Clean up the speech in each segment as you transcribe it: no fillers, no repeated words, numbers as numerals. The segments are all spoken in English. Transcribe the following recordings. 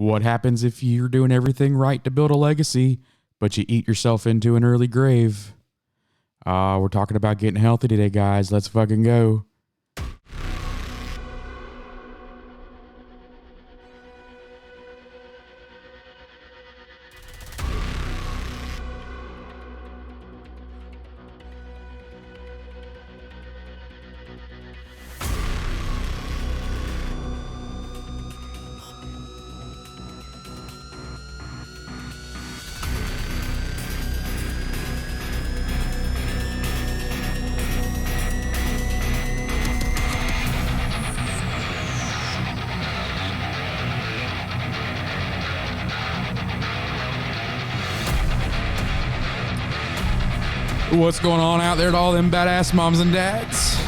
What happens if you're doing everything right to build a legacy, but you eat yourself into an early grave? We're talking about getting healthy today, guys. Let's fucking go. What's going on out there to all them badass moms and dads?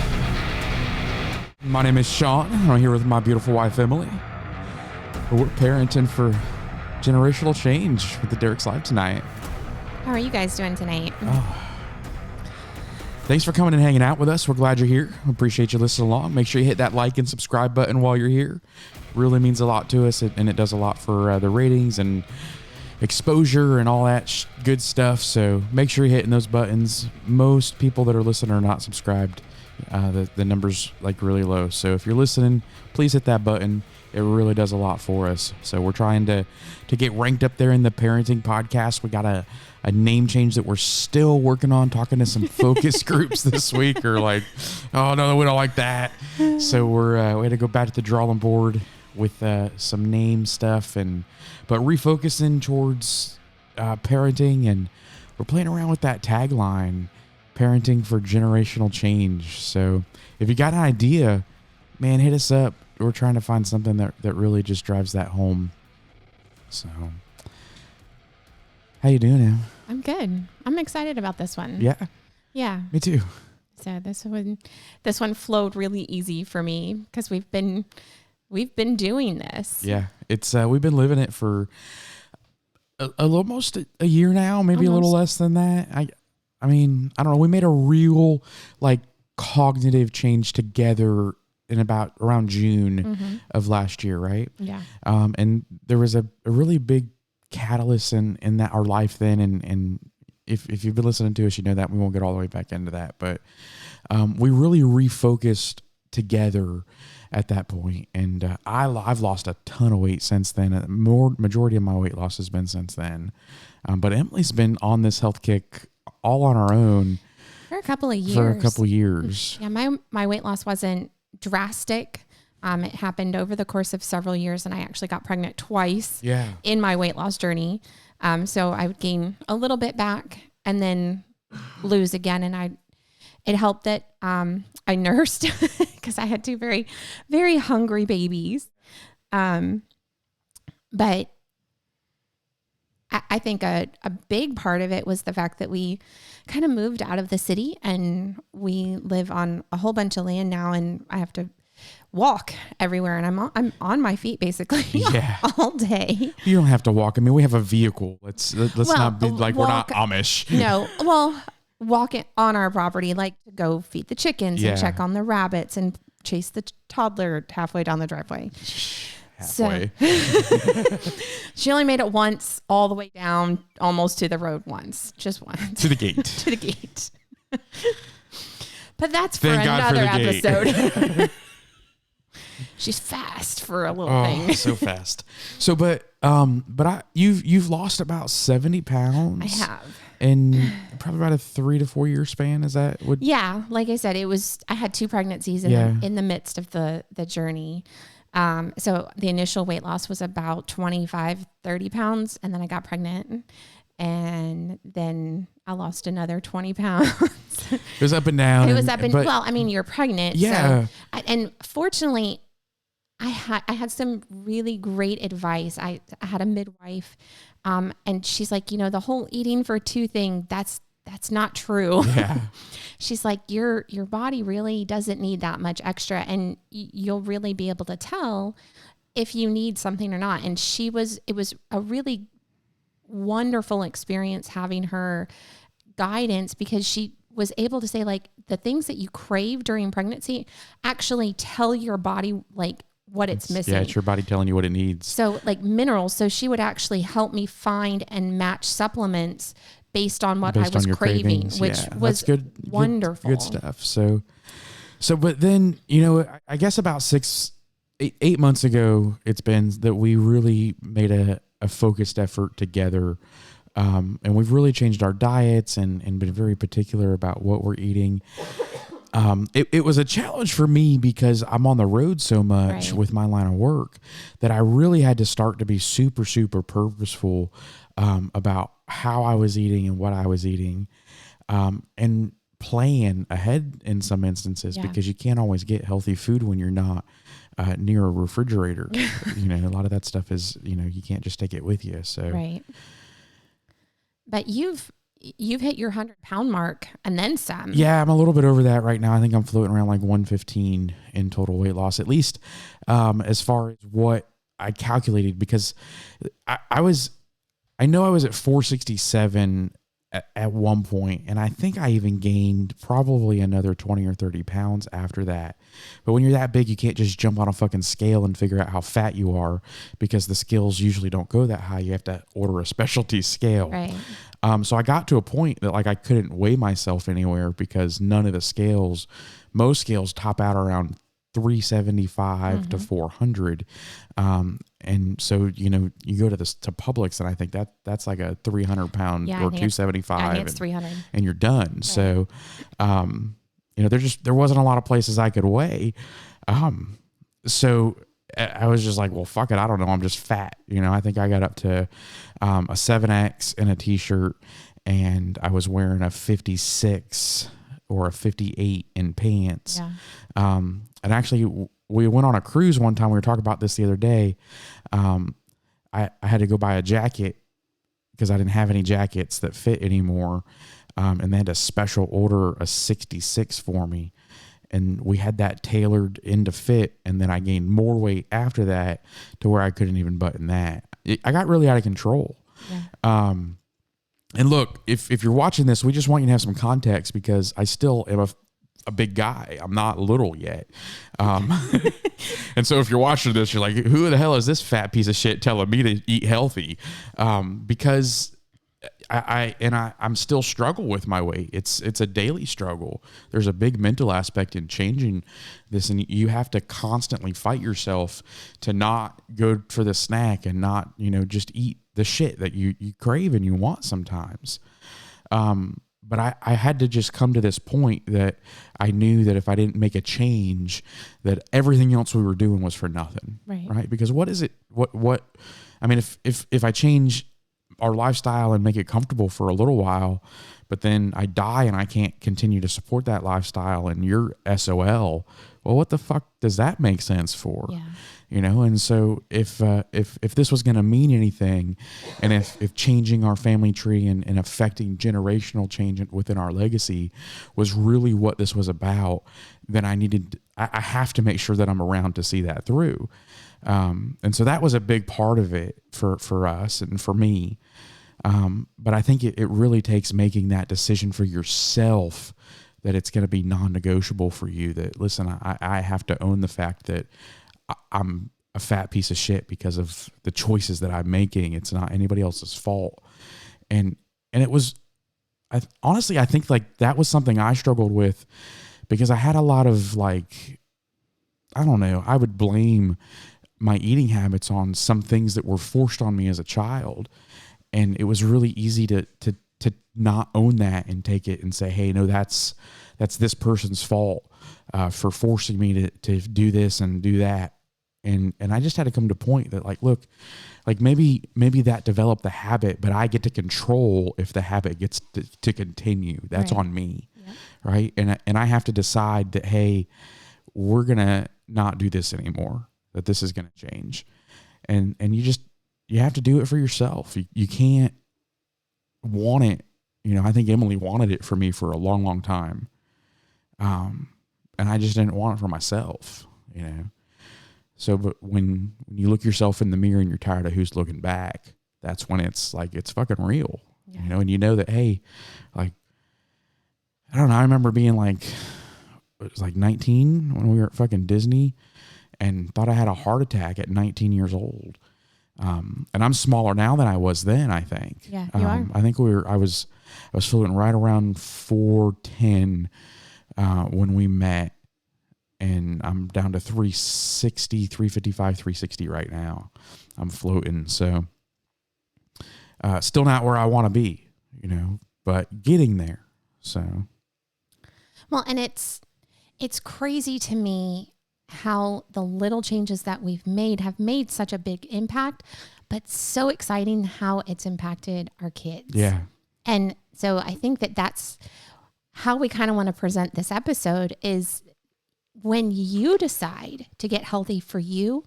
My name is Sean. I'm here with my beautiful wife, Emily. We're parenting for generational change with the Derrick's Live tonight. How are you guys doing tonight? Thanks for coming and hanging out with us. We're glad you're here. Appreciate you listening along. Make sure you hit that like and subscribe button while you're here. Really means a lot to us, and it does a lot for the ratings and exposure and all that good stuff. So make sure you're hitting those buttons. Most people that are listening are not subscribed. The number's like really low. So if you're listening, please hit that button. It really does a lot for us. So we're trying to get ranked up there in the parenting podcast. We got a name change that we're still working on, talking to some focus groups this week, or like, oh no, we don't like that. So we had to go back to the drawing board with some name stuff, but refocusing towards parenting, and we're playing around with that tagline, parenting for generational change. So if you got an idea, man, hit us up. We're trying to find something that really just drives that home. So how you doing, Em? I'm good. I'm excited about this one. Yeah, me too. So this one flowed really easy for me because we've been doing this. Yeah, it's we've been living it for almost a year now, maybe a little less than that. I mean, I don't know. We made a real like cognitive change together in around June of last year, right? Yeah. And there was a really big catalyst in that our life then, and if you've been listening to us, you know that. We won't get all the way back into that, but we really refocused together at that point, and I've lost a ton of weight since then. Majority of my weight loss has been since then, but Emily's been on this health kick all on her own for a couple of years. Yeah, my weight loss wasn't drastic. It happened over the course of several years, and I actually got pregnant twice in my weight loss journey. So I would gain a little bit back and then lose again, and it helped that I nursed because I had two very, very hungry babies. But I think a big part of it was the fact that we kind of moved out of the city, and we live on a whole bunch of land now, and I have to walk everywhere, and I'm on my feet basically all day. You don't have to walk. I mean, we have a vehicle. Let's not be like we're not Amish. No, well, walk it on our property, like to go feed the chickens and check on the rabbits and chase the toddler halfway down the driveway. Halfway. So, she only made it once, all the way down, almost to the road once, just once. To the gate. To the gate. But that's for Thank God another for the episode. She's fast for a little thing. So fast. So, but you've lost about 70 pounds. I have. In probably about a 3 to 4 year span. Is that what? Yeah. Like I said, I had two pregnancies in the midst of the journey. So the initial weight loss was about 25, 30 pounds. And then I got pregnant, and then I lost another 20 pounds. It was up and down. It was up and well, I mean, you're pregnant. Yeah. So, and fortunately, I had some really great advice. I had a midwife, and she's like, the whole eating for two thing, that's not true. Yeah. She's like, your body really doesn't need that much extra, and you'll really be able to tell if you need something or not. And it was a really wonderful experience having her guidance, because she was able to say, like, the things that you crave during pregnancy, actually tell your body like what it's missing. Yeah, it's your body telling you what it needs. So like minerals. So she would actually help me find and match supplements based on what I was craving, which was good, wonderful. Good stuff. So, but then, I guess about 8 months ago, it's been that we really made a focused effort together. And we've really changed our diets and been very particular about what we're eating. It was a challenge for me because I'm on the road so much with my line of work that I really had to start to be super, super purposeful about how I was eating and what I was eating, and plan ahead in some instances because you can't always get healthy food when you're not near a refrigerator. A lot of that stuff is, you can't just take it with you. So, right. But you've hit your 100-pound mark and then some. Yeah, I'm a little bit over that right now. I think I'm floating around like 115 in total weight loss, at least as far as what I calculated, because I know I was at 467 at one point, and I think I even gained probably another 20 or 30 pounds after that. But when you're that big, you can't just jump on a fucking scale and figure out how fat you are, because the scales usually don't go that high. You have to order a specialty scale. Right. So I got to a point that like I couldn't weigh myself anywhere because none of the scales, most scales top out around 375 to 400. And so, you go to Publix, and I think that's like a 300 pound or 275. I think it's 300. And you're done. Right. So, there wasn't a lot of places I could weigh. So I was just like, well, fuck it. I don't know. I'm just fat. I think I got up to a 7X in a t-shirt, and I was wearing a 56 or a 58 in pants. Yeah. And actually we went on a cruise one time. We were talking about this the other day. I had to go buy a jacket because I didn't have any jackets that fit anymore. And they had to special order a 66 for me. And we had that tailored into fit. And then I gained more weight after that to where I couldn't even button that. I got really out of control. Yeah. And look, if you're watching this, we just want you to have some context, because I still am a big guy. I'm not little yet. And so if you're watching this, you're like, who the hell is this fat piece of shit telling me to eat healthy? Because I'm still struggle with my weight. It's a daily struggle. There's a big mental aspect in changing this, and you have to constantly fight yourself to not go for the snack and not, just eat the shit that you crave and you want sometimes. But I had to just come to this point that I knew that if I didn't make a change, that everything else we were doing was for nothing. Right? Because what is it? I mean, if I change our lifestyle and make it comfortable for a little while, but then I die and I can't continue to support that lifestyle and you're SOL, well, what the fuck does that make sense for? Yeah. And so if this was going to mean anything, and if changing our family tree and affecting generational change within our legacy was really what this was about, then I have to make sure that I'm around to see that through. And so that was a big part of it for us and for me. But I think it really takes making that decision for yourself, that it's going to be non-negotiable for you, that, listen, I have to own the fact that I'm a fat piece of shit because of the choices that I'm making. It's not anybody else's fault. And it was, honestly, I think like that was something I struggled with, because I had a lot of like, I don't know, I would blame my eating habits on some things that were forced on me as a child. And it was really easy to not own that and take it and say, hey, no, that's this person's fault for forcing me to do this and do that. And I just had to come to a point that, like, look, like maybe that developed the habit, but I get to control if the habit gets to continue. That's right. On me. Yep. Right. And I have to decide that, hey, we're going to not do this anymore, that this is going to change. And you have to do it for yourself. You can't want it. I think Emily wanted it for me for a long, long time. And I just didn't want it for myself, So, but when you look yourself in the mirror and you're tired of who's looking back, that's when it's like, it's fucking real, and that, hey, like, I don't know. I remember being like, it was like 19 when we were at fucking Disney, and thought I had a heart attack at 19 years old. And I'm smaller now than I was then, I think. Yeah, you are. I think I was floating right around 410 when we met, and I'm down to 360, 355, 360 right now. I'm floating. So still not where I want to be, but getting there. So. Well, and it's crazy to me how the little changes that we've made have made such a big impact, but so exciting how it's impacted our kids. Yeah. And so I think that that's how we kind of want to present this episode is when you decide to get healthy for you,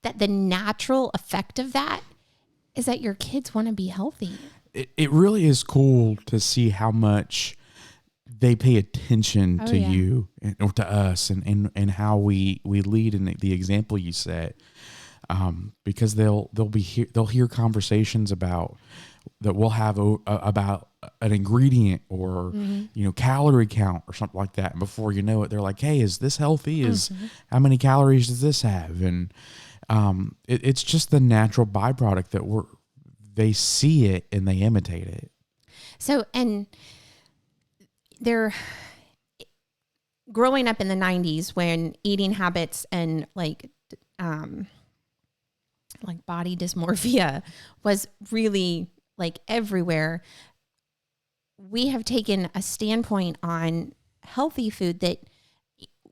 that the natural effect of that is that your kids want to be healthy. It really is cool to see how much they pay attention to you or to us and how we lead in the example you set. Because they'll hear conversations about that we'll have about an ingredient or, calorie count or something like that. And before you know it, they're like, hey, is this healthy? How many calories does this have? And, it's just the natural byproduct that they see it and they imitate it. So, and they're growing up in the 90s when eating habits and like body dysmorphia was really like everywhere. We have taken a standpoint on healthy food that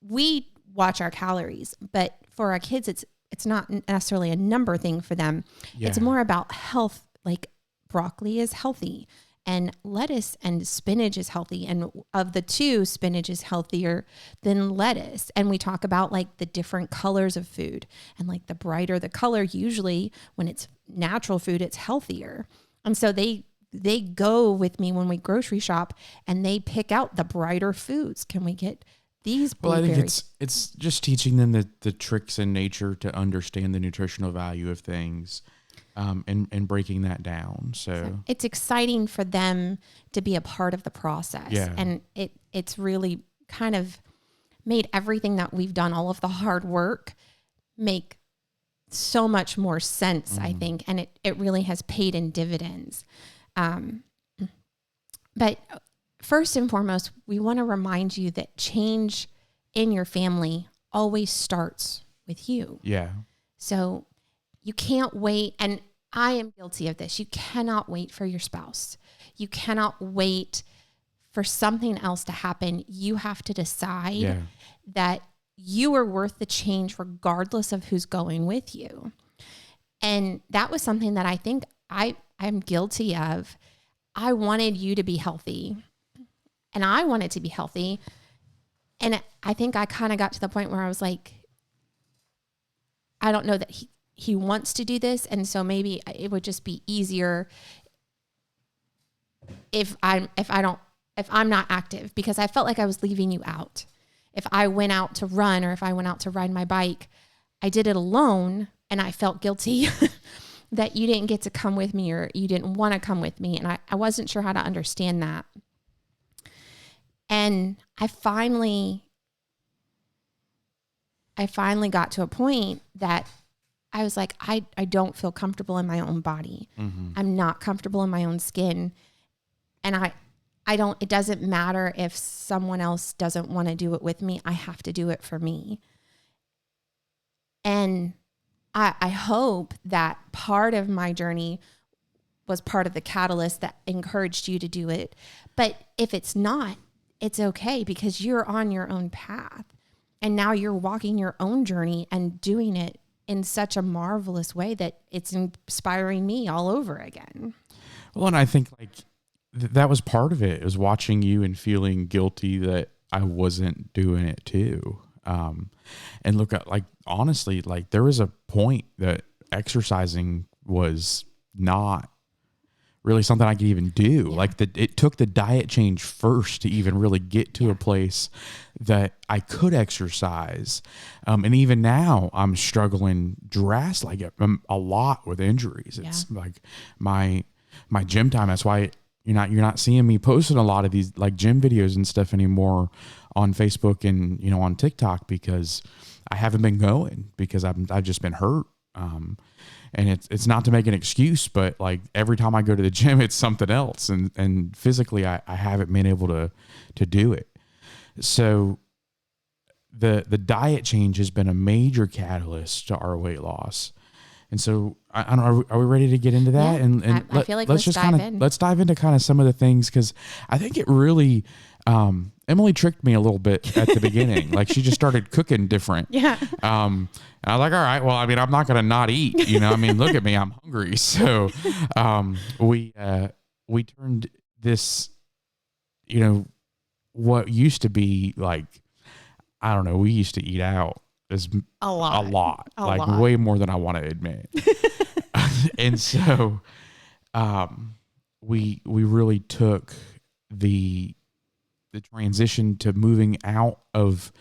we watch our calories, but for our kids, it's not necessarily a number thing for them. Yeah. It's more about health. Like broccoli is healthy and lettuce and spinach is healthy. And of the two, spinach is healthier than lettuce. And we talk about like the different colors of food and like the brighter the color, usually when it's natural food, it's healthier. And so they go with me when we grocery shop and they pick out the brighter foods. Can we get these blueberries? Well, I think it's just teaching them the tricks in nature to understand the nutritional value of things. And breaking that down. So it's exciting for them to be a part of the process. Yeah. And it's really kind of made everything that we've done, all of the hard work, make so much more sense, I think. And it really has paid in dividends. But first and foremost, we want to remind you that change in your family always starts with you. Yeah. So you can't wait. And I am guilty of this. You cannot wait for your spouse. You cannot wait for something else to happen. You have to decide that you are worth the change regardless of who's going with you. And that was something that I think I'm guilty of. I wanted you to be healthy and I wanted to be healthy. And I think I kind of got to the point where I was like, I don't know that he wants to do this. And so maybe it would just be easier if I'm not active, because I felt like I was leaving you out. If I went out to run or if I went out to ride my bike, I did it alone and I felt guilty that you didn't get to come with me or you didn't want to come with me. And I wasn't sure how to understand that. And I finally got to a point that I was like, I don't feel comfortable in my own body. Mm-hmm. I'm not comfortable in my own skin. And it doesn't matter if someone else doesn't want to do it with me. I have to do it for me. And I hope that part of my journey was part of the catalyst that encouraged you to do it. But if it's not, it's okay, because you're on your own path. And now you're walking your own journey and doing it in such a marvelous way that it's inspiring me all over again. Well, and I think like that was part of it, was watching you and feeling guilty that I wasn't doing it too. And look at, like, honestly, like there was a point that exercising was not really something I could even do. Yeah. Like it took the diet change first to even really get to a place that I could exercise. And even now I'm struggling drastically, like a lot with injuries. It's like my gym time. That's why you're not seeing me posting a lot of these like gym videos and stuff anymore on Facebook and, on TikTok, because I haven't been going because I've just been hurt. And it's not to make an excuse, but like every time I go to the gym, it's something else. And physically I haven't been able to do it. So the diet change has been a major catalyst to our weight loss. And so I don't know, are we ready to get into that? Yeah, and I feel like let's dive into kind of some of the things, because I think it really, Emily tricked me a little bit at the beginning. Like she just started cooking different. Yeah. And I was like, all right, well, I mean, I'm not going to not eat, you know, I mean, look at me, I'm hungry. So, we turned this, you know, what used to be like, I don't know, we used to eat out is a lot, way more than I want to admit. And so, we really took the transition to moving out of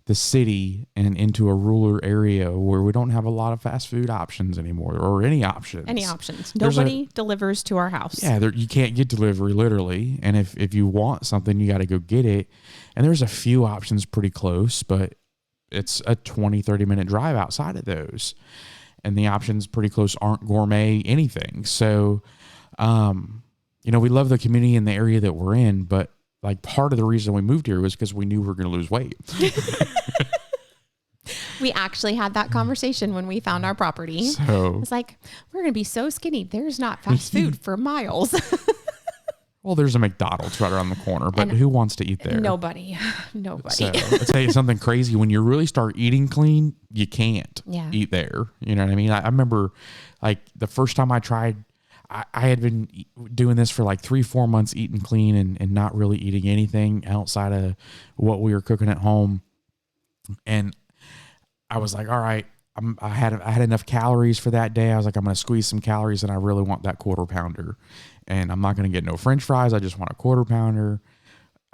the city and into a rural area where we don't have a lot of fast food options anymore, or any options. Nobody delivers to our house. Yeah, you can't get delivery literally. And if you want something, you got to go get it. And there's a few options pretty close, but it's a 20, 30-minute drive outside of those. And the options pretty close aren't gourmet anything. So, you know, we love the community and the area that we're in, but like part of the reason we moved here was because we knew we were going to lose weight. We actually had that conversation when we found our property. So it's like, we're going to be so skinny. There's not fast food for miles. Well, there's a McDonald's right around the corner, but who wants to eat there? Nobody. So I'll tell you something crazy. When you really start eating clean, you can't eat there. You know what I mean? I remember like the first time I tried, I had been doing this for like 3-4 months, eating clean and not really eating anything outside of what we were cooking at home. And I was like, all right, I had enough calories for that day. I was like, I'm going to squeeze some calories, and I really want that quarter pounder. And I'm not going to get no French fries. I just want a quarter pounder.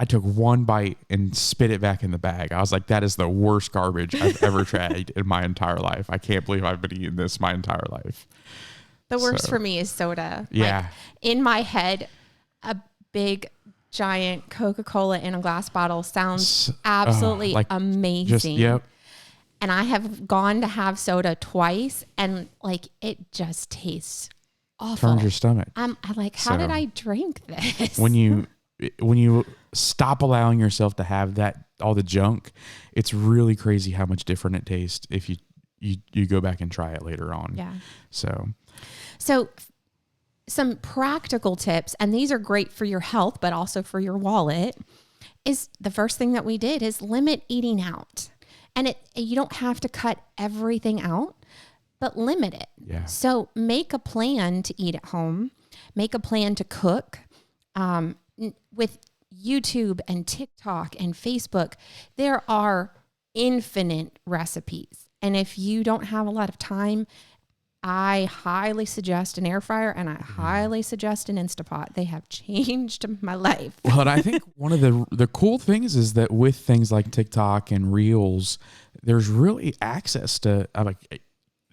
I took one bite and spit it back in the bag. I was like, that is the worst garbage I've ever tried in my entire life. I can't believe I've been eating this my entire life. The worst for me is soda. Yeah. Like, in my head, a big, giant Coca-Cola in a glass bottle sounds absolutely amazing. Yep. And I have gone to have soda twice, and like it just tastes awful. Turns your stomach. I'm like, how did I drink this? When you stop allowing yourself to have that, all the junk, it's really crazy how much different it tastes if you go back and try it later on. Yeah. So some practical tips, and these are great for your health, but also for your wallet, is the first thing that we did is limit eating out. And you don't have to cut everything out, but limit it. Yeah. So make a plan to eat at home. Make a plan to cook. With YouTube and TikTok and Facebook, there are infinite recipes. And if you don't have a lot of time, I highly suggest an air fryer, and I highly suggest an Instapot. They have changed my life. Well, and I think one of the cool things is that with things like TikTok and Reels, there's really access to,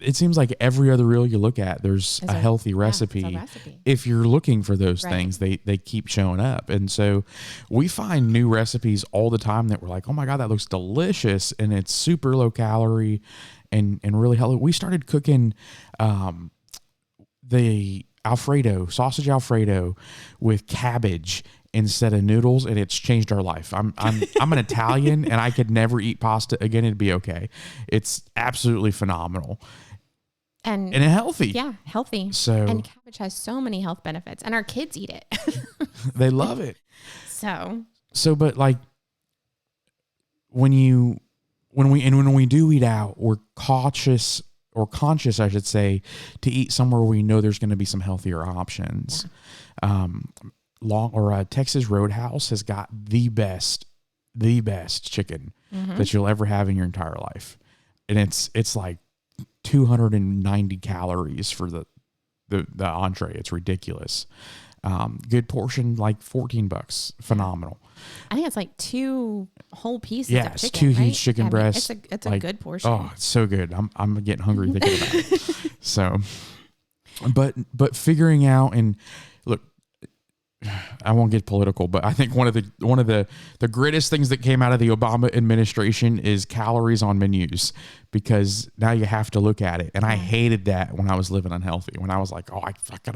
it seems like every other reel you look at, there's a healthy recipe. It's a recipe. If you're looking for those things, they keep showing up. And so we find new recipes all the time that we're like, oh my God, that looks delicious. And it's super low calorie and really healthy. We started cooking the sausage Alfredo with cabbage instead of noodles, and it's changed our life. I'm an Italian, and I could never eat pasta again. It'd be okay. It's absolutely phenomenal. And healthy. Yeah, healthy. And cabbage has so many health benefits, and our kids eat it. They love it. So, but like when we do eat out, we're conscious, I should say, to eat somewhere we know there's going to be some healthier options. Yeah. Texas Roadhouse has got the best chicken that you'll ever have in your entire life, and it's like 290 calories for the entree. It's ridiculous. Good portion, like $14. Phenomenal. I think it's like 2 whole pieces. Yeah, of chicken, it's 2 huge right? chicken breasts. It's a good portion. Oh, it's so good. I'm getting hungry thinking about it. So, but figuring out, and look, I won't get political, but I think one of the greatest things that came out of the Obama administration is calories on menus, because now you have to look at it. And I hated that when I was living unhealthy, when I was like, oh,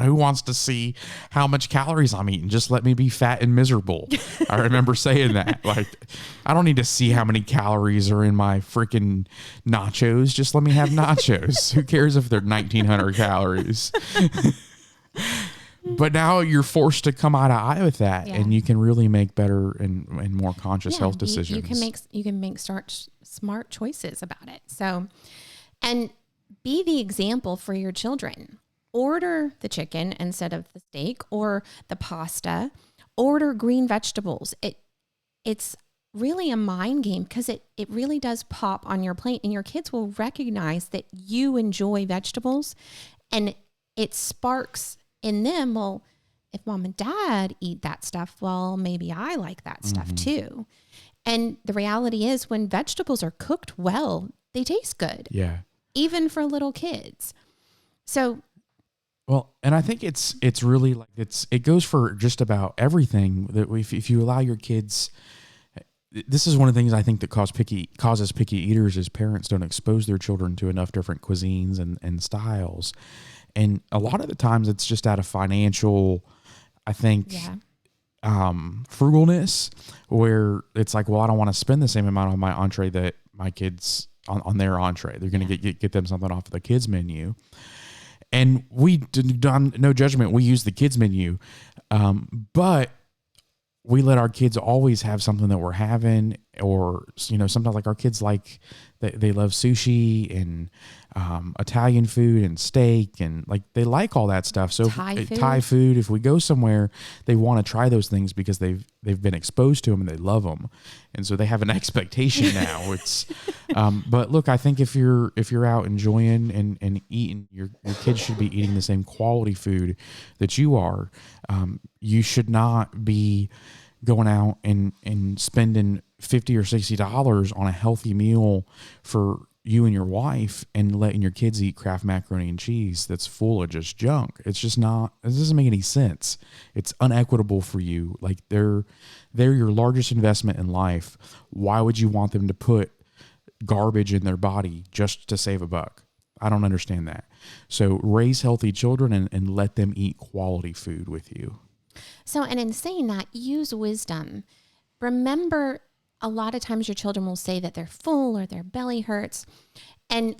who wants to see how much calories I'm eating? Just let me be fat and miserable. I remember saying that, like, I don't need to see how many calories are in my freaking nachos. Just let me have nachos. Who cares if they're 1,900 calories? But now you're forced to come eye to eye with that, and you can really make better and more conscious health decisions. You can make smart choices about it. So, and be the example for your children. Order the chicken instead of the steak, or the pasta. Order green vegetables. It's really a mind game, because it really does pop on your plate, and your kids will recognize that you enjoy vegetables, and it sparks in them, well, if mom and dad eat that stuff, well, maybe I like that stuff too. And the reality is, when vegetables are cooked well, they taste good. Yeah. Even for little kids. So. Well, and I think it's really like it goes for just about everything that if you allow your kids, this is one of the things I think that causes picky eaters is parents don't expose their children to enough different cuisines and styles. And a lot of the times it's just out of financial, I think, frugalness, where it's like, well, I don't want to spend the same amount on my entree that my kids on their entree. They're going to get them something off of the kids menu. And we done no judgment. We use the kids menu, but we let our kids always have something that we're having, or, sometimes like our kids they love sushi and Italian food and steak, and like they like all that stuff. So Thai food, if we go somewhere, they want to try those things because they've been exposed to them and they love them. And so they have an expectation now. It's, but look, I think if you're out enjoying and eating, your kids should be eating the same quality food that you are. You should not be going out and spending $50 or $60 on a healthy meal for you and your wife and letting your kids eat Kraft macaroni and cheese that's full of just junk. It's just not, it doesn't make any sense. It's unequitable for you. Like they're your largest investment in life. Why would you want them to put garbage in their body just to save a buck? I don't understand that. So raise healthy children and let them eat quality food with you. So, and in saying that, use wisdom. Remember, a lot of times your children will say that they're full or their belly hurts. And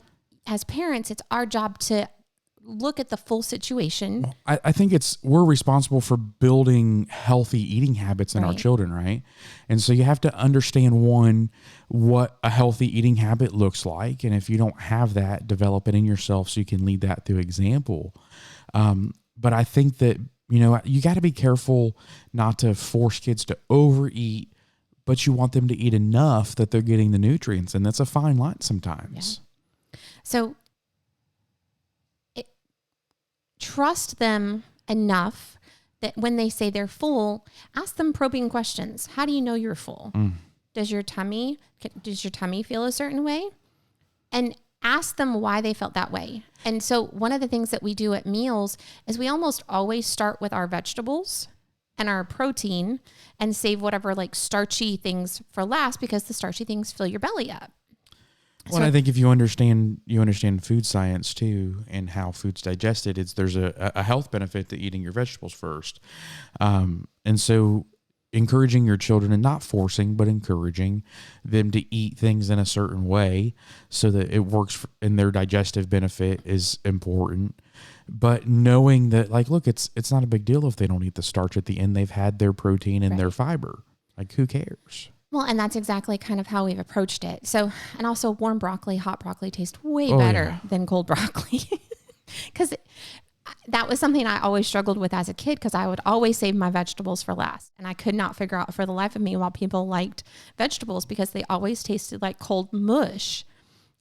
as parents, it's our job to look at the full situation. I think we're responsible for building healthy eating habits in our children, right? And so you have to understand, one, what a healthy eating habit looks like. And if you don't have that, develop it in yourself so you can lead that through example. But I think that, you got to be careful not to force kids to overeat, but you want them to eat enough that they're getting the nutrients. And that's a fine line sometimes. Yeah. So trust them enough that when they say they're full, ask them probing questions. How do you know you're full? Does your tummy feel a certain way? And ask them why they felt that way. And so one of the things that we do at meals is we almost always start with our vegetables and our protein and save whatever like starchy things for last, because the starchy things fill your belly up. Well, I think if you understand food science too, and how food's digested, there's a health benefit to eating your vegetables first. And so encouraging your children, and not forcing, but encouraging them to eat things in a certain way so that it works in their digestive benefit is important. But knowing that, like, look, it's not a big deal if they don't eat the starch at the end. They've had their protein and their fiber. Like, who cares? Well, and that's exactly kind of how we've approached it. So, and also warm broccoli, hot broccoli tastes way better than cold broccoli. Because that was something I always struggled with as a kid, because I would always save my vegetables for last. And I could not figure out for the life of me why people liked vegetables, because they always tasted like cold mush.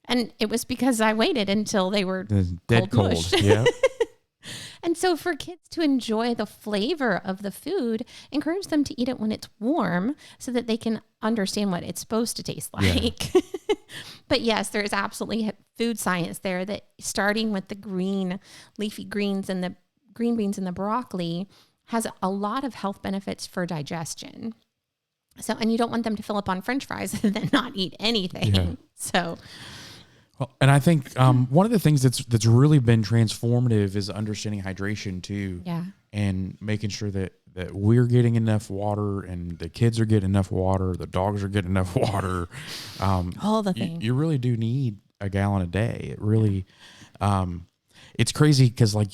And it was because I waited until they were dead cold. Mush. Yeah. And so for kids to enjoy the flavor of the food, encourage them to eat it when it's warm so that they can understand what it's supposed to taste like. Yeah. But yes, there is absolutely food science there, that starting with the green leafy greens and the green beans and the broccoli, has a lot of health benefits for digestion. So, and you don't want them to fill up on French fries and then not eat anything. Yeah. So, well, and I think one of the things that's really been transformative is understanding hydration too. Yeah. And making sure that we're getting enough water and the kids are getting enough water, the dogs are getting enough water. All the things. You really do need a gallon a day. It really, it's crazy because like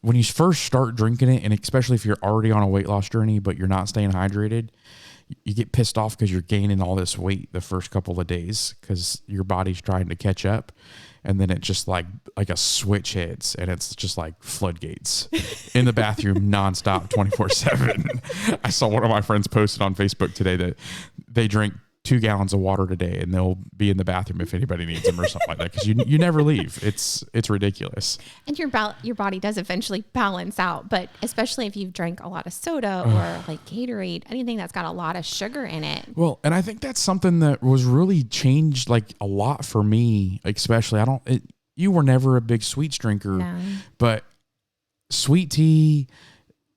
when you first start drinking it, and especially if you're already on a weight loss journey, but you're not staying hydrated, you get pissed off because you're gaining all this weight the first couple of days because your body's trying to catch up. And then it just like a switch hits and it's just like floodgates in the bathroom nonstop 24/7. I saw one of my friends posted on Facebook today that they drink 2 gallons of water today and they'll be in the bathroom if anybody needs them or something like that. Cause you never leave. It's ridiculous. And your body does eventually balance out, but especially if you've drank a lot of soda or like Gatorade, anything that's got a lot of sugar in it. Well, and I think that's something that was really changed like a lot for me, especially you were never a big sweets drinker, No. But sweet tea,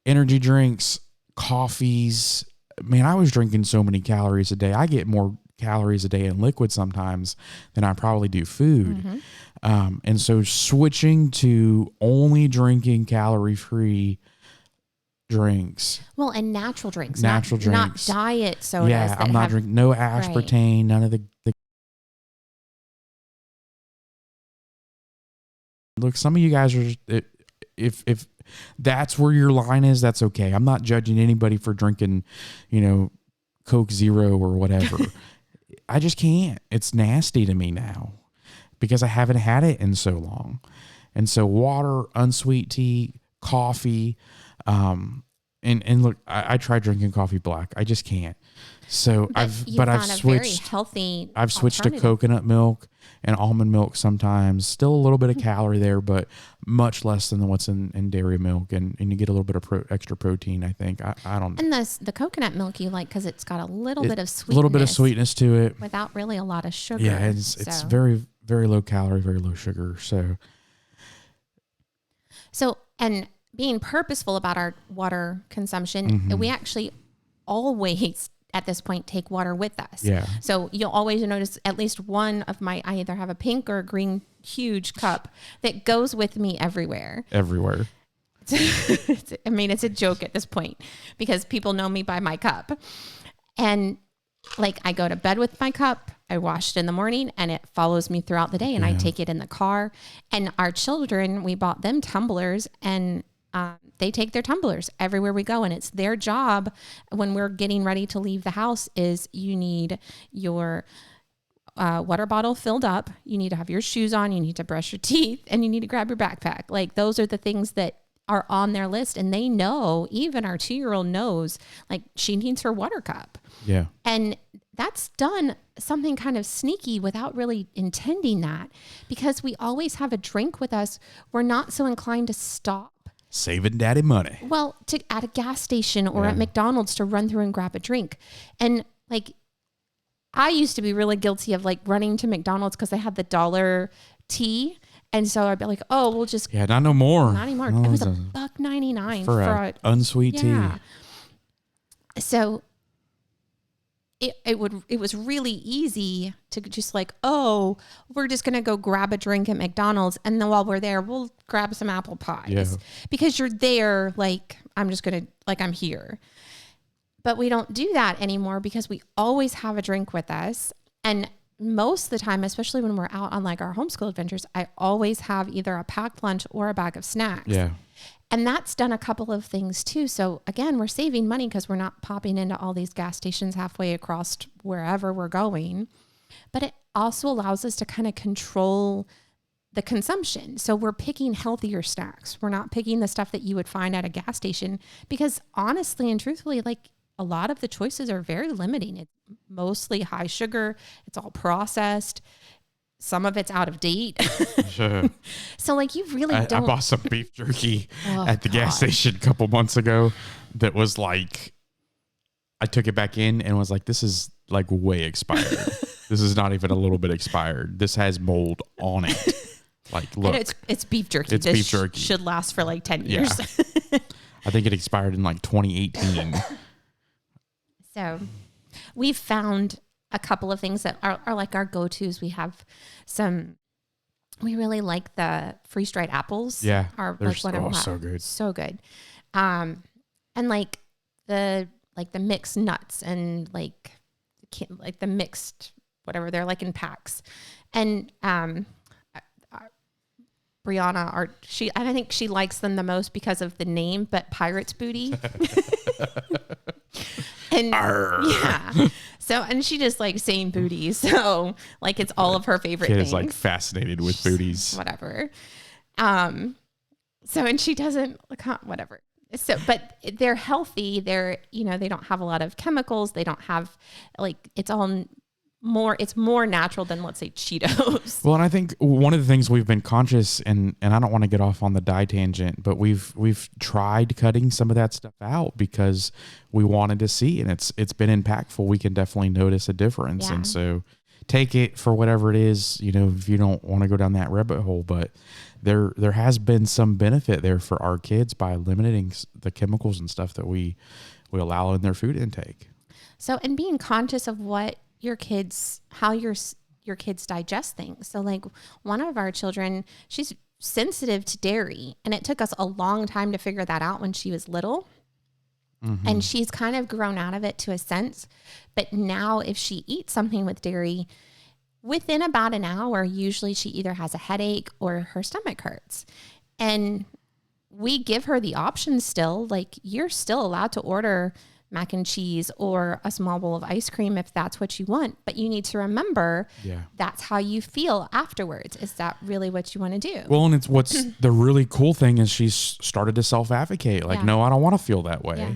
energy drinks, coffees, man, I was drinking so many calories a day. I get more calories a day in liquid sometimes than I probably do food. Mm-hmm. And so switching to only drinking calorie-free drinks. Well, and natural drinks. Not diet sodas. Yeah, I'm not drinking no aspartame, right. None of the look, some of you guys are if that's where your line is, that's okay. I'm not judging anybody for drinking, Coke Zero or whatever. I just can't. It's nasty to me now because I haven't had it in so long. And so water, unsweet tea, coffee, and look, I tried drinking coffee black. I just can't. So I've switched. I've switched to coconut milk and almond milk sometimes. Still a little bit of calorie there, but much less than what's in dairy milk, and you get a little bit of extra protein. I think I don't. And the coconut milk you like because it's got a little bit of sweetness. A little bit of sweetness to it without really a lot of sugar. Yeah, it's very very low calorie, very low sugar. So and being purposeful about our water consumption, mm-hmm. we actually always at this point take water with us. Yeah. So you'll always notice at least one of I either have a pink or a green huge cup that goes with me everywhere. Everywhere. It's a joke at this point because people know me by my cup. And like I go to bed with my cup, I wash it in the morning and it follows me throughout the day and I take it in the car. And our children, we bought them tumblers and they take their tumblers everywhere we go. And it's their job when we're getting ready to leave the house is you need your water bottle filled up. You need to have your shoes on. You need to brush your teeth and you need to grab your backpack. Like those are the things that are on their list. And they know, even our 2-year-old knows, like she needs her water cup. Yeah. And that's done something kind of sneaky without really intending that because we always have a drink with us. We're not so inclined to stop. Saving daddy money. Well, at a gas station or at McDonald's to run through and grab a drink. And like, I used to be really guilty of like running to McDonald's because they had the $1 tea. And so I'd be like, oh, we'll just. Yeah, not no more. Not anymore. It was $1.99 for a unsweet tea. So it was really easy to just like, oh, we're just going to go grab a drink at McDonald's. And then while we're there, we'll grab some apple pies because you're there. Like, I'm just going to, like, I'm here. But we don't do that anymore because we always have a drink with us. And most of the time, especially when we're out on like our homeschool adventures, I always have either a packed lunch or a bag of snacks. Yeah. And that's done a couple of things too. So again, we're saving money because we're not popping into all these gas stations halfway across wherever we're going. But it also allows us to kind of control the consumption. So we're picking healthier snacks. We're not picking the stuff that you would find at a gas station because honestly and truthfully, like a lot of the choices are very limiting. It's mostly high sugar. It's all processed. Some of it's out of date. Sure. So like you really don't. I bought some beef jerky at the gas station a couple months ago that was like, I took it back in and was like, this is like way expired. This is not even a little bit expired. This has mold on it. Like, look. And it's beef jerky. It's beef jerky. Should last for like 10 years. Yeah. I think it expired in like 2018. So we've found a couple of things that are like our go-tos. We really like the freeze-dried apples. Yeah. They're like one of so good. So good. And like the mixed nuts and like the mixed whatever, they're like in packs. And Brianna, I think she likes them the most because of the name, but Pirate's Booty. And Arr. yeah. So, and she just likes saying booty. So like, it's all of her favorite things. Is like fascinated with booties. Whatever. So, and she doesn't, whatever. So, but they're healthy. They're, they don't have a lot of chemicals. They don't have it's more natural than, let's say, Cheetos. Well, and I think one of the things we've been conscious, and I don't want to get off on the dye tangent, but we've tried cutting some of that stuff out because we wanted to see, and it's been impactful. We can definitely notice a difference. Yeah. And so take it for whatever it is, if you don't want to go down that rabbit hole, but there has been some benefit there for our kids by limiting the chemicals and stuff that we allow in their food intake. So, and being conscious of what how your kids digest things. So like one of our children, she's sensitive to dairy, and it took us a long time to figure that out when she was little. Mm-hmm. And she's kind of grown out of it to a sense. But now if she eats something with dairy, within about an hour, usually she either has a headache or her stomach hurts. And we give her the option still, like you're still allowed to order mac and cheese or a small bowl of ice cream if that's what you want. But you need to remember that's how you feel afterwards. Is that really what you want to do? Well, and it's what's the really cool thing is she's started to self-advocate. Like, no, I don't want to feel that way. Yeah.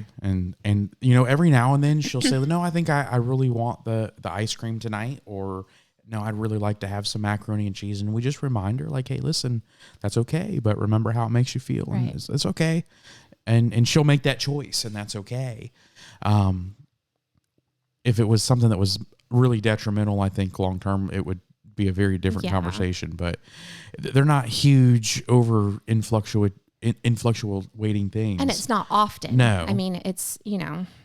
And every now and then she'll say, no, I think I really want the ice cream tonight, or no, I'd really like to have some macaroni and cheese. And we just remind her like, hey, listen, that's okay. But remember how it makes you feel. Right. And it's okay. And she'll make that choice, and that's okay. If it was something that was really detrimental, I think long-term it would be a very different conversation, but they're not huge over influctuating things. And it's not often. No. I mean, it's,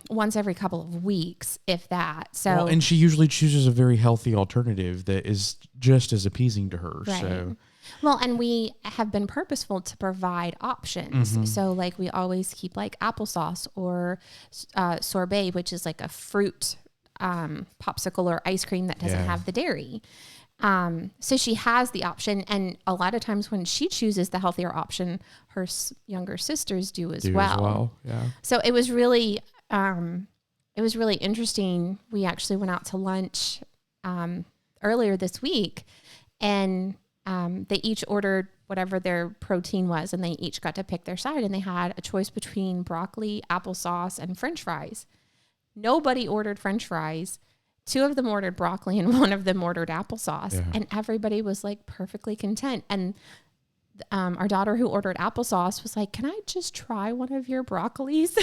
once every couple of weeks, if that. So, and she usually chooses a very healthy alternative that is just as appeasing to her. Right. So. Well, and we have been purposeful to provide options. Mm-hmm. So like we always keep like applesauce or sorbet, which is like a fruit popsicle or ice cream that doesn't have the dairy. So she has the option. And a lot of times when she chooses the healthier option, her younger sisters do as well. Yeah. So it was really interesting. We actually went out to lunch earlier this week, and they each ordered whatever their protein was, and they each got to pick their side, and they had a choice between broccoli, applesauce, and French fries. Nobody ordered French fries. 2 of them ordered broccoli, and 1 of them ordered applesauce, and everybody was like perfectly content. And our daughter who ordered applesauce was like, "Can I just try one of your broccolis?"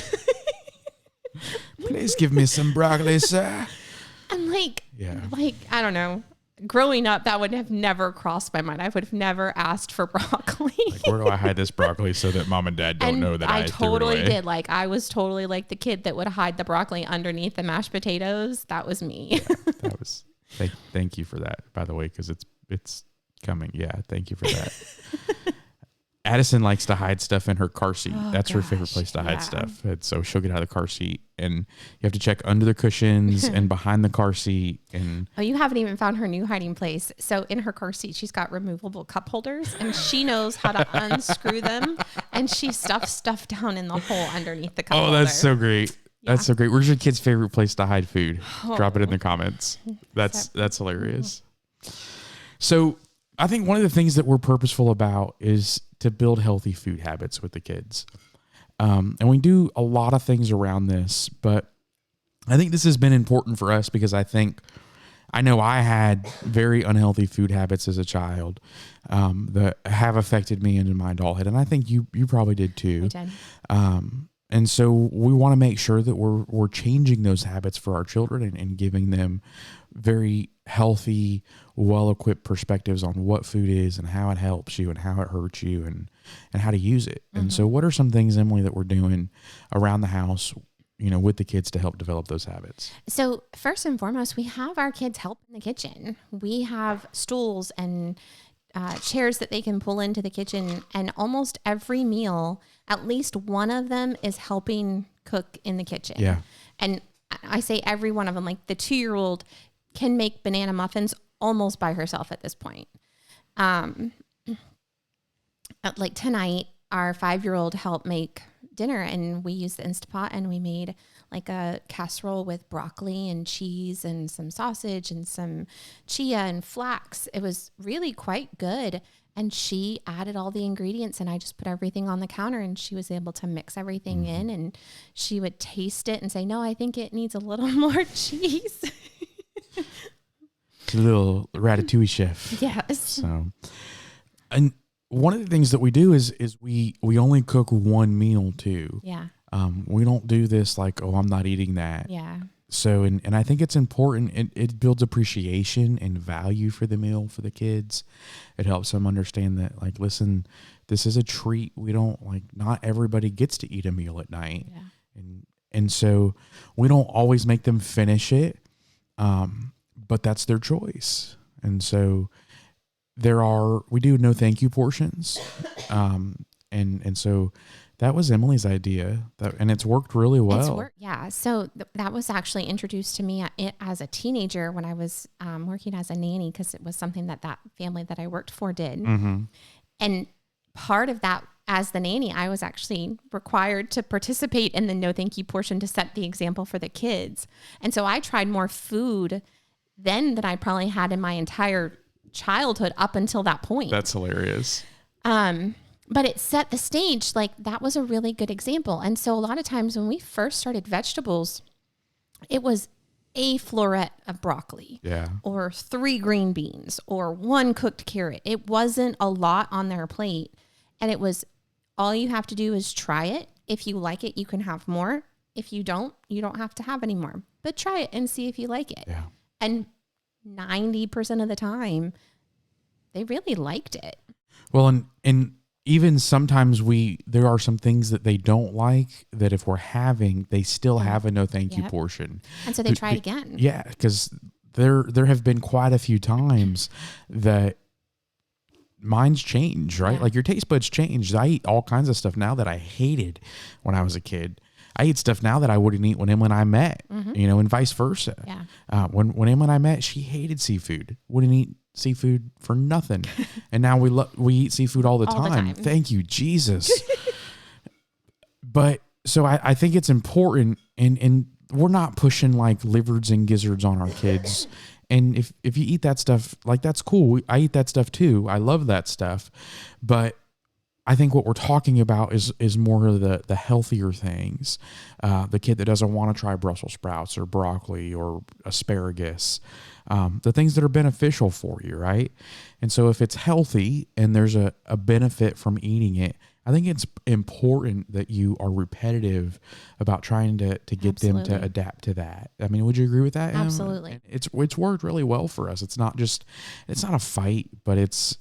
Please give me some broccoli, sir. And like, I don't know. Growing up, that would have never crossed my mind. I would have never asked for broccoli. Like, where do I hide this broccoli so that mom and dad don't know that I totally threw it away? did. Like, I was totally like the kid that would hide the broccoli underneath the mashed potatoes. That was me. That was. Thank you for that, by the way, because it's coming. Yeah, thank you for that. Addison likes to hide stuff in her car seat. That's her favorite place to hide stuff. And so she'll get out of the car seat, and you have to check under the cushions and behind the car seat. And you haven't even found her new hiding place. So in her car seat, she's got removable cup holders, and she knows how to unscrew them, and she stuffs stuff down in the hole underneath the cup holder. Oh, that's so great. Yeah. That's so great. Where's your kid's favorite place to hide food? Drop it in the comments. That's hilarious. So I think one of the things that we're purposeful about is to build healthy food habits with the kids. And we do a lot of things around this, but I think this has been important for us because I know I had very unhealthy food habits as a child that have affected me into my adulthood. And I think you probably did too. I did. And so we want to make sure that we're changing those habits for our children and giving them very healthy, well-equipped perspectives on what food is and how it helps you and how it hurts you and how to use it. And so what are some things, Emily, that we're doing around the house, with the kids to help develop those habits? So first and foremost, we have our kids help in the kitchen. We have stools and chairs that they can pull into the kitchen, and almost every meal, at least one of them is helping cook in the kitchen. Yeah. And I say every one of them, like the 2-year-old can make banana muffins almost by herself at this point. Like tonight, our 5-year-old helped make dinner, and we used the Instapot, and we made like a casserole with broccoli and cheese and some sausage and some chia and flax. It was really quite good. And she added all the ingredients, and I just put everything on the counter, and she was able to mix everything in, and she would taste it and say, no, I think it needs a little more cheese. It's a little ratatouille chef. Yes. So, and one of the things that we do is we only cook one meal too. Yeah. We don't do this like, oh, I'm not eating that. Yeah. So, and I think it's important. It builds appreciation and value for the meal for the kids. It helps them understand that, like, listen, this is a treat. We don't not everybody gets to eat a meal at night. Yeah. And so we don't always make them finish it. But that's their choice. And so we do no thank you portions. And so that was Emily's idea, and it's worked really well. Yeah. So that was actually introduced to me as a teenager when I was working as a nanny, because it was something that family that I worked for did. Mm-hmm. And part of that, as the nanny, I was actually required to participate in the no thank you portion to set the example for the kids. And so I tried more food then than I probably had in my entire childhood up until that point. That's hilarious. But it set the stage. Like, that was a really good example. And so a lot of times when we first started vegetables, it was a floret of broccoli, or 3 green beans, or 1 cooked carrot. It wasn't a lot on their plate. And it was, all you have to do is try it. If you like it, you can have more. If you don't have to have any more. But try it and see if you like it. Yeah. And 90% of the time, they really liked it. Well, and even sometimes there are some things that they don't like that if we're having, they still have a no thank you portion. And so they try it again. Yeah, because there have been quite a few times that minds change, right? Yeah. Like your taste buds change. I eat all kinds of stuff now that I hated when I was a kid. I eat stuff now that I wouldn't eat when Emma and I met, and vice versa. Yeah. When Emma and I met, she hated seafood, wouldn't eat seafood for nothing. And now we eat seafood all the time. Thank you, Jesus. But so I think it's important, and we're not pushing like livers and gizzards on our kids. And if you eat that stuff, like, that's cool. I eat that stuff too. I love that stuff. But I think what we're talking about is more of the healthier things. The kid that doesn't want to try Brussels sprouts or broccoli or asparagus, the things that are beneficial for you, right? And so if it's healthy and there's a benefit from eating it, I think it's important that you are repetitive about trying to get them to adapt to that. I mean, would you agree with that? Absolutely. It's worked really well for us. It's not a fight, but it's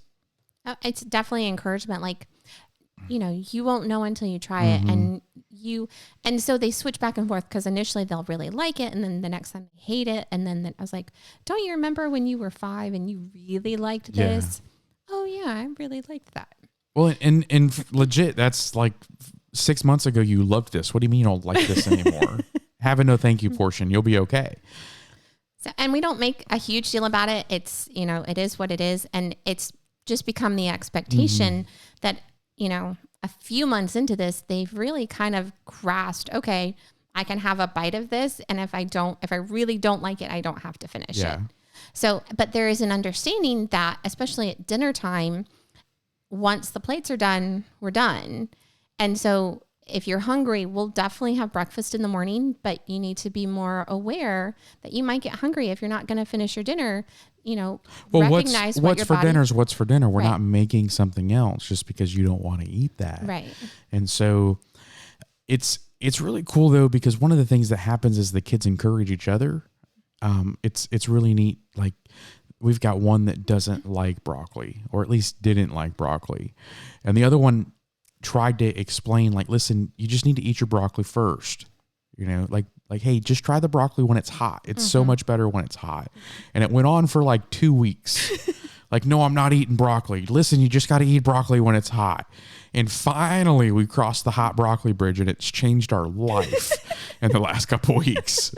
definitely encouragement. Like, you won't know until you try it. And so they switch back and forth, because initially they'll really like it, and then the next time they hate it. And then I was like, don't you remember when you were 5 and you really liked this? Oh yeah, I really liked that. Well, and legit, that's like 6 months ago you loved this. What do you mean you don't like this anymore? Have a no thank you portion. You'll be okay. So, and we don't make a huge deal about it. It's, it is what it is. And it's just become the expectation that, a few months into this, they've really kind of grasped, okay, I can have a bite of this. And if I really don't like it, I don't have to finish it. So, but there is an understanding that, especially at dinner time, once the plates are done, we're done. And so if you're hungry, we'll definitely have breakfast in the morning, but you need to be more aware that you might get hungry if you're not going to finish your dinner. Well, recognize what's for dinner is what's for dinner. We're not making something else just because you don't want to eat that. Right. And so it's really cool though, because one of the things that happens is the kids encourage each other. It's really neat. Like we've got one that doesn't like broccoli, or at least didn't like broccoli. And the other one tried to explain, like, listen, you just need to eat your broccoli first. You know, like, hey, just try the broccoli when it's hot. It's so much better when it's hot. And it went on for like 2 weeks. Like, no, I'm not eating broccoli. Listen, you just got to eat broccoli when it's hot. And finally, we crossed the hot broccoli bridge, and it's changed our life in the last couple weeks.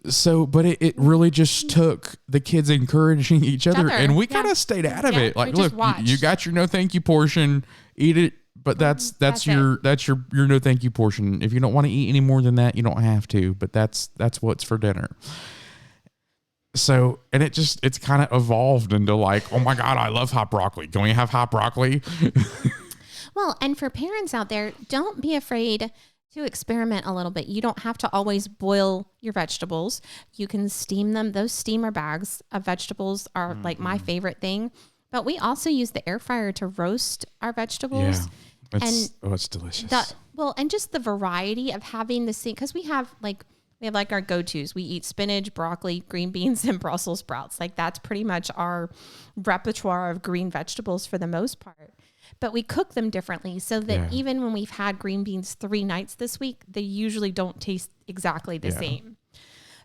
So, but it really just took the kids encouraging each other, and we kind of stayed out of it. Like, look, you got your no thank you portion, eat it, but that's your no thank you portion. If you don't want to eat any more than that, you don't have to, but that's what's for dinner. So, and it's kind of evolved into like, oh my God, I love hot broccoli. Can we have hot broccoli? Well, and for parents out there, don't be afraid to experiment a little bit. You don't have to always boil your vegetables. You can steam them. Those steamer bags of vegetables are like my favorite thing. But we also use the air fryer to roast our vegetables. Yeah, it's delicious. And just the variety of having the same, because we have our go-tos. We eat spinach, broccoli, green beans, and Brussels sprouts. Like that's pretty much our repertoire of green vegetables for the most part. But we cook them differently so that even when we've had green beans 3 nights this week, they usually don't taste exactly the same.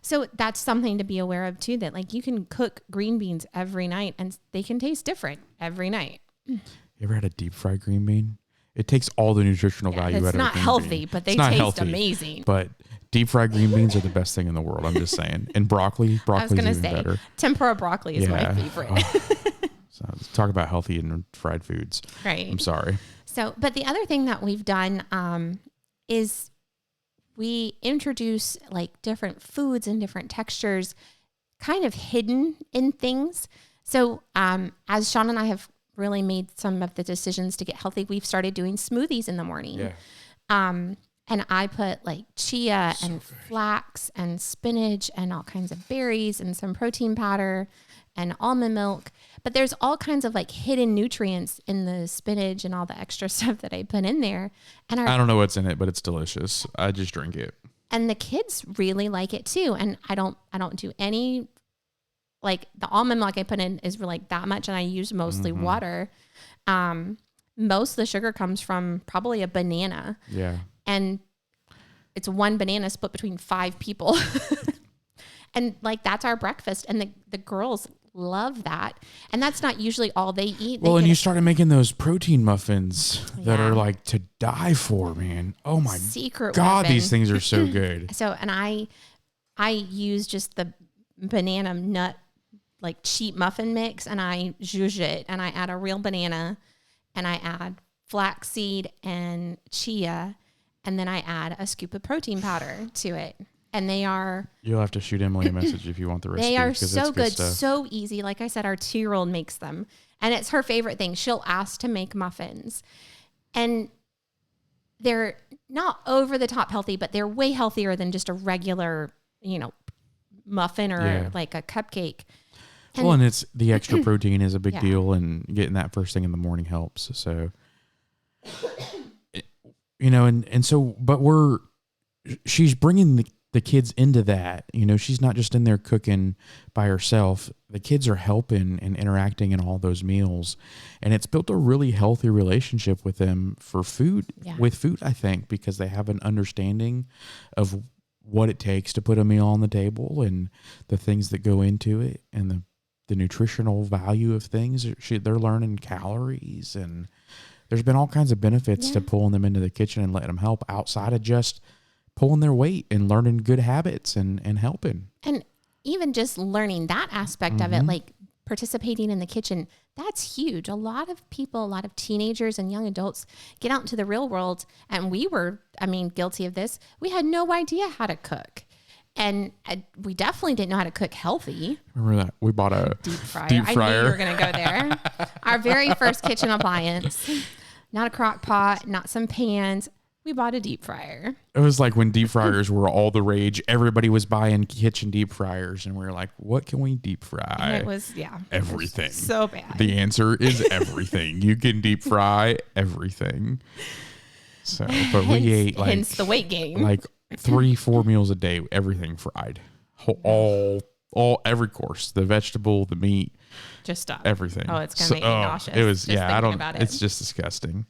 So that's something to be aware of too, that like you can cook green beans every night and they can taste different every night. You ever had a deep fried green bean? It takes all the nutritional value out of it. It's not healthy, but they taste amazing. But deep fried green beans are the best thing in the world. I'm just saying. And broccoli's even better. Tempura broccoli is my favorite. So talk about healthy and fried foods. Right. I'm sorry. So, but the other thing that we've done is we introduce like different foods and different textures kind of hidden in things. So as Sean and I have really made some of the decisions to get healthy, we've started doing smoothies in the morning. Yeah. And I put like chia and flax and spinach and all kinds of berries and some protein powder and almond milk. But there's all kinds of like hidden nutrients in the spinach and all the extra stuff that I put in there. And I don't know what's in it, but it's delicious. I just drink it. And the kids really like it too. And I don't do any, like the almond milk I put in is like that much. And I use mostly water. Most of the sugar comes from probably a banana. Yeah. And it's 1 banana split between 5 people. And like, that's our breakfast. And the girls love that. And that's not usually all they eat. Well, and you started making those protein muffins that are like to die for, man. Oh my God, weapon. These things are so good. So, and I use just the banana nut, like cheap muffin mix, and I zhuzh it, and I add a real banana, and I add flaxseed and chia, and then I add a scoop of protein powder to it. And they are... You'll have to shoot Emily a message if you want the recipe. They are so good, so easy. Like I said, our 2-year-old makes them. And it's her favorite thing. She'll ask to make muffins. And they're not over the top healthy, but they're way healthier than just a regular, muffin or like a cupcake. And it's the extra protein is a big deal, and getting that first thing in the morning helps. So, but she's bringing the kids into that. She's not just in there cooking by herself. The kids are helping and interacting in all those meals, and it's built a really healthy relationship with them with food, I think, because they have an understanding of what it takes to put a meal on the table and the things that go into it and the nutritional value of things. They're learning calories, and there's been all kinds of benefits to pulling them into the kitchen and letting them help outside of just pulling their weight and learning good habits and helping. And even just learning that aspect of it, like participating in the kitchen, that's huge. A lot of people, a lot of teenagers and young adults get out into the real world. And we were, guilty of this. We had no idea how to cook. And we definitely didn't know how to cook healthy. Remember that? We bought a deep fryer. I knew you were going to go there. Our very first kitchen appliance, not a crock pot, not some pans. We bought a deep fryer. It was like when deep fryers were all the rage. Everybody was buying kitchen deep fryers, and we were like, "What can we deep fry?" And it was everything. So bad. The answer is everything. You can deep fry everything. So, but we ate like hence the weight gain. Like 3-4 meals a day, everything fried, all every course, the vegetable, the meat, just stop everything. Oh, it's gonna make me nauseous. It was I don't. About it. It's just disgusting.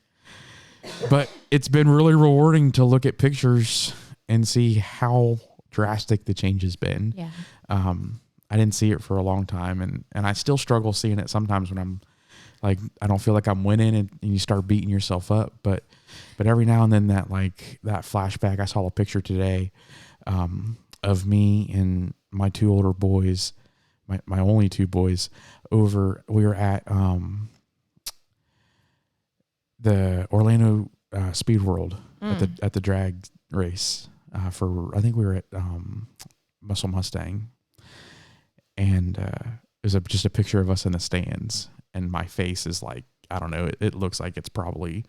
But it's been really rewarding to look at pictures and see how drastic the change has been. Yeah. I didn't see it for a long time, and I still struggle seeing it sometimes when I'm like, I don't feel like I'm winning, and you start beating yourself up. But every now and then that flashback, I saw a picture today of me and my 2 older boys, my only 2 boys, we were at the Orlando Speed World at the drag race I think we were at Muscle Mustang, and it was just a picture of us in the stands, and my face is like, I don't know, it looks like it's probably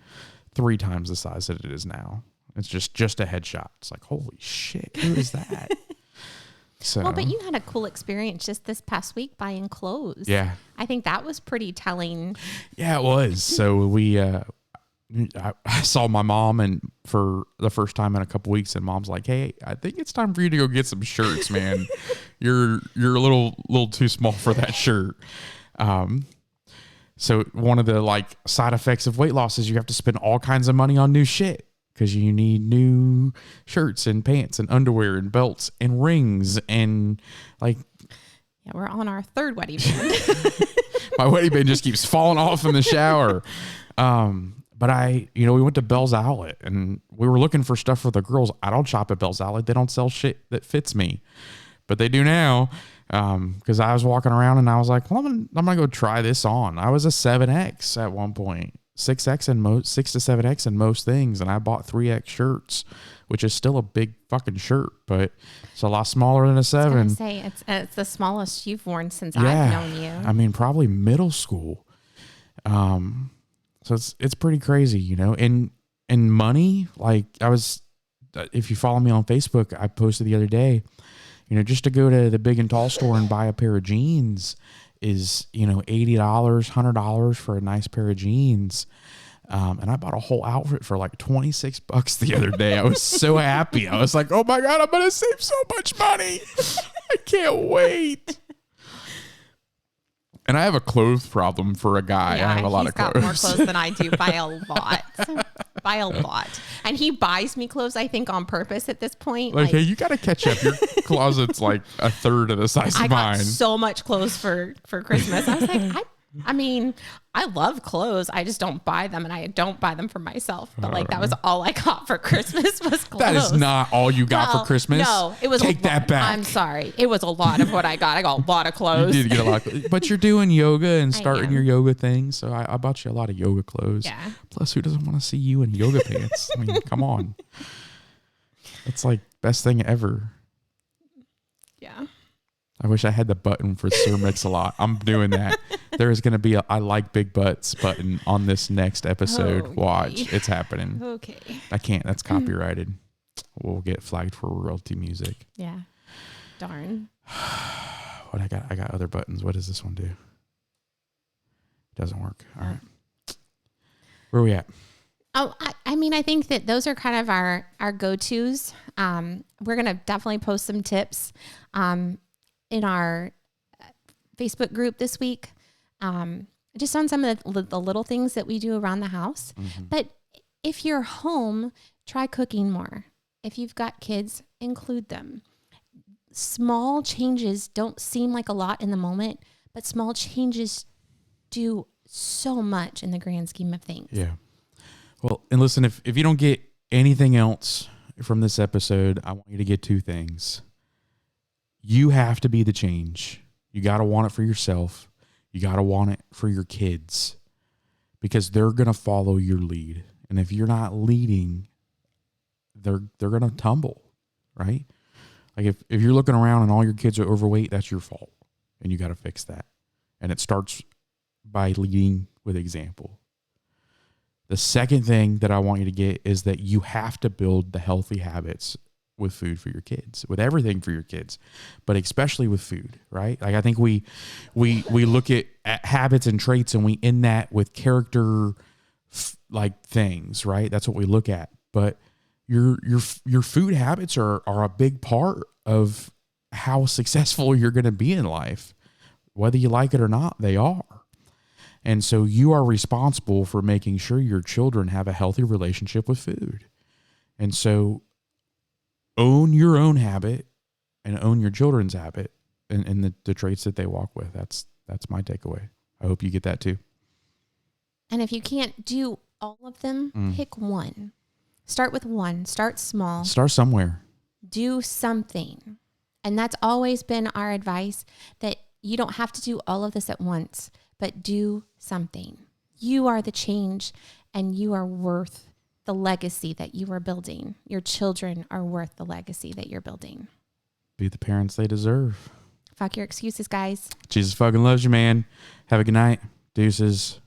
3 times the size that it is now. It's just a headshot. It's like, holy shit, who is that? So, well, but you had a cool experience just this past week buying clothes. Yeah. I think that was pretty telling. Yeah, it was. So I saw my mom and for the first time in a couple weeks, and Mom's like, "Hey, I think it's time for you to go get some shirts, man. You're a little too small for that shirt." So one of the side effects of weight loss is you have to spend all kinds of money on new shit, because you need new shirts and pants and underwear and belts and rings and Yeah, we're on our 3rd wedding band. My wedding band just keeps falling off in the shower. But we went to Bell's Outlet, and we were looking for stuff for the girls. I don't shop at Bell's Outlet. They don't sell shit that fits me, but they do now. Because I was walking around and I was like, well, I'm gonna go try this on. I was a 7X at one point, 6X and 6 to 7X in most things, and I bought 3X shirts, which is still a big fucking shirt, but it's a lot smaller than a 7. I was gonna say it's the smallest you've worn since I've known you. I mean, probably middle school. So it's pretty crazy, and money, if you follow me on Facebook, I posted the other day, just to go to the Big and Tall store and buy a pair of jeans is, $80, $100 for a nice pair of jeans. And I bought a whole outfit for like $26 the other day. I was so happy. I was like, oh my God, I'm going to save so much money. I can't wait. And I have a clothes problem for a guy. Yeah, I have a lot of clothes. He's got more clothes than I do by a lot. By a lot. And he buys me clothes, I think, on purpose at this point. Hey, you got to catch up. Your closet's like a third of the size of mine. I got so much clothes for Christmas. I was like, I mean, I love clothes. I just don't buy them, and I don't buy them for myself. But that was all I got for Christmas was clothes. That is not all you got for Christmas. No, it was Take that back. I'm sorry. It was a lot of what I got. I got a lot of clothes. You did get a lot, but you're doing yoga and starting your yoga thing, so I bought you a lot of yoga clothes. Yeah. Plus, who doesn't want to see you in yoga pants? I mean, come on. That's like best thing ever. Yeah. I wish I had the button for Sir Mix-a-Lot. I'm doing that. There is going to be a I like big butts button on this next episode. Okay. Watch. It's happening. Okay. I can't. That's copyrighted. We'll get flagged for royalty music. Yeah. Darn. What I got other buttons. What does this one do? Doesn't work. All right. Where are we at? Oh, I mean, I think that those are kind of our go-tos. We're going to definitely post some tips in our Facebook group this week, just on some of the little things that we do around the house. Mm-hmm. But if you're home, try cooking more. If you've got kids, include them. Small changes don't seem like a lot in the moment, but small changes do so much in the grand scheme of things. Yeah. Well, and listen, if you don't get anything else from this episode, I want you to get 2 things. You have to be the change. You got to want it for yourself. You got to want it for your kids, because they're going to follow your lead. And if you're not leading, they're going to tumble, right? Like if you're looking around and all your kids are overweight, that's your fault. And you got to fix that. And it starts by leading with example. The second thing that I want you to get is that you have to build the healthy habits with food for your kids, with everything for your kids, but especially with food, right? Like I think we look at habits and traits and we end that with character like things, right? That's what we look at. But your food habits are a big part of how successful you're going to be in life. Whether you like it or not, they are. And so you are responsible for making sure your children have a healthy relationship with food. And so own your own habit and own your children's habit and the traits that they walk with. That's my takeaway. I hope you get that too. And if you can't do all of them, pick one. Start with one. Start small. Start somewhere. Do something. And that's always been our advice, that you don't have to do all of this at once, but do something. You are the change, and you are worth the legacy that you are building. Your children are worth the legacy that you're building. Be the parents they deserve. Fuck your excuses, guys. Jesus fucking loves you, man. Have a good night. Deuces.